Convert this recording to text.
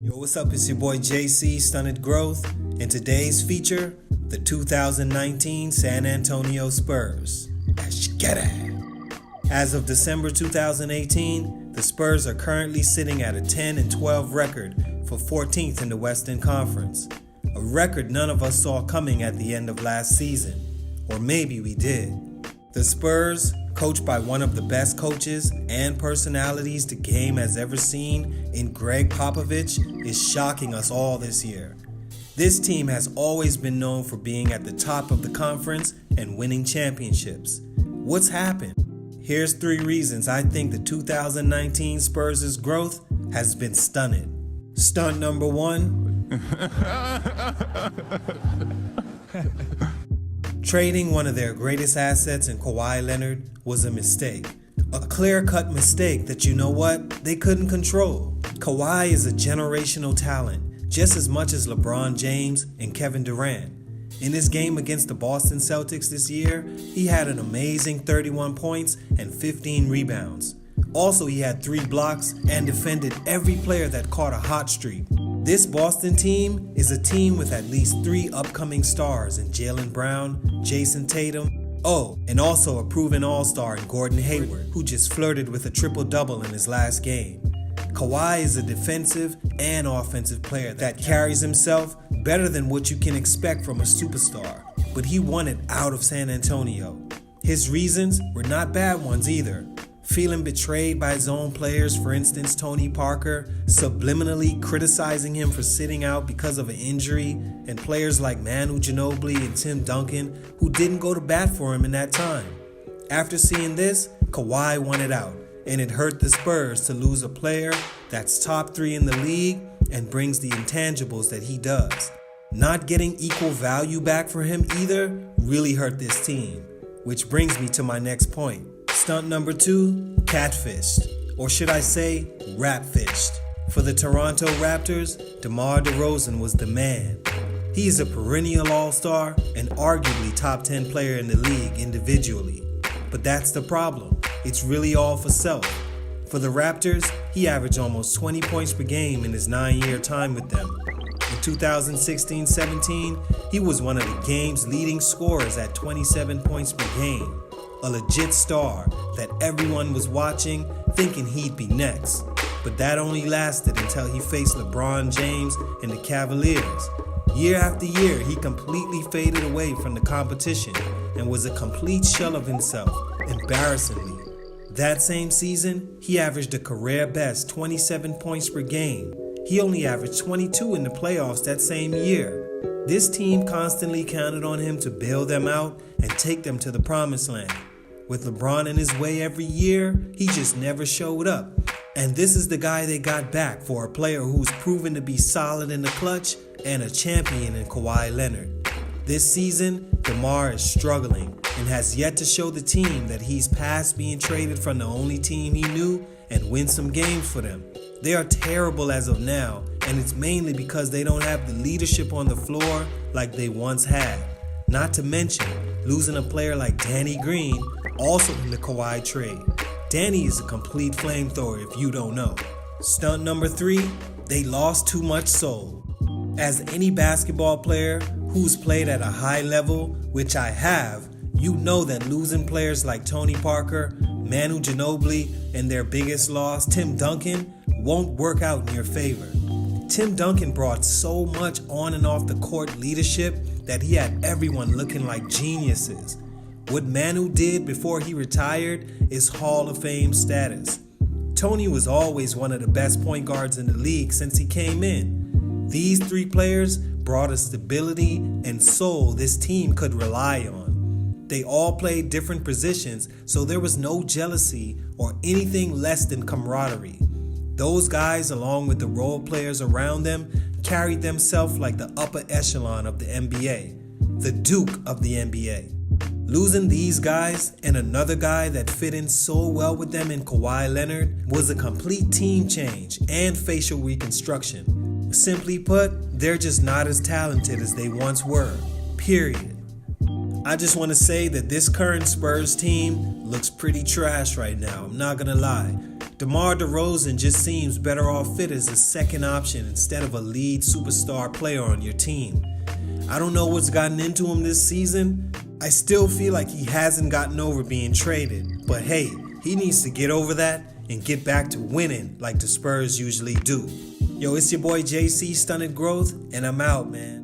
Yo, what's up? It's your boy JC, Stunted Growth, and today's feature, the 2019 San Antonio Spurs. Let's get it! As of December 2018, the Spurs are currently sitting at a 10-12 record for 14th in the Western Conference, a record none of us saw coming at the end of last season, or maybe we did. The Spurs, coached by one of the best coaches and personalities the game has ever seen in Greg Popovich, is shocking us all this year. This team has always been known for being at the top of the conference and winning championships. What's happened? Here's 3 reasons I think the 2019 Spurs' growth has been stunted. Stunt number 1. Trading one of their greatest assets in Kawhi Leonard was a mistake. A clear-cut mistake that, you know what, they couldn't control. Kawhi is a generational talent, just as much as LeBron James and Kevin Durant. In his game against the Boston Celtics this year, he had an amazing 31 points and 15 rebounds. Also, he had 3 blocks and defended every player that caught a hot streak. This Boston team is a team with at least 3 upcoming stars in Jaylen Brown, Jason Tatum, and also a proven all-star in Gordon Hayward, who just flirted with a triple-double in his last game. Kawhi is a defensive and offensive player that carries himself better than what you can expect from a superstar, but he won it out of San Antonio. His reasons were not bad ones either. Feeling betrayed by his own players, for instance Tony Parker, subliminally criticizing him for sitting out because of an injury, and players like Manu Ginobili and Tim Duncan who didn't go to bat for him in that time. After seeing this, Kawhi won it out, and it hurt the Spurs to lose a player that's top 3 in the league and brings the intangibles that he does. Not getting equal value back for him either really hurt this team, which brings me to my next point. Stunt number 2, catfished, or should I say, rap-fished. For the Toronto Raptors, DeMar DeRozan was the man. He is a perennial all-star and arguably top 10 player in the league individually. But that's the problem. It's really all for self. For the Raptors, he averaged almost 20 points per game in his 9-year time with them. In 2016-17, he was one of the game's leading scorers at 27 points per game. A legit star that everyone was watching, thinking he'd be next. But that only lasted until he faced LeBron James and the Cavaliers. Year after year, he completely faded away from the competition and was a complete shell of himself, embarrassingly. That same season, he averaged a career best 27 points per game. He only averaged 22 in the playoffs that same year. This team constantly counted on him to bail them out and take them to the promised land. With LeBron in his way every year, he just never showed up. And this is the guy they got back for a player who's proven to be solid in the clutch and a champion in Kawhi Leonard. This season, DeMar is struggling and has yet to show the team that he's past being traded from the only team he knew and win some games for them. They are terrible as of now, and it's mainly because they don't have the leadership on the floor like they once had. Not to mention, losing a player like Danny Green, also in the Kawhi trade. Danny is a complete flamethrower if you don't know. Stunt number 3, they lost too much soul. As any basketball player who's played at a high level, which I have, you know that losing players like Tony Parker, Manu Ginobili, and their biggest loss, Tim Duncan, won't work out in your favor. Tim Duncan brought so much on and off the court leadership that he had everyone looking like geniuses. What Manu did before he retired is Hall of Fame status. Tony was always one of the best point guards in the league since he came in. These 3 players brought a stability and soul this team could rely on. They all played different positions, so there was no jealousy or anything less than camaraderie. Those guys, along with the role players around them, carried themselves like the upper echelon of the NBA, the Duke of the NBA. Losing these guys and another guy that fit in so well with them in Kawhi Leonard was a complete team change and facial reconstruction. Simply put, they're just not as talented as they once were, period. I just want to say that this current Spurs team looks pretty trash right now, I'm not gonna lie. DeMar DeRozan just seems better off fit as a second option instead of a lead superstar player on your team. I don't know what's gotten into him this season. I still feel like he hasn't gotten over being traded. But hey, he needs to get over that and get back to winning like the Spurs usually do. Yo, it's your boy JC Stunted Growth, and I'm out, man.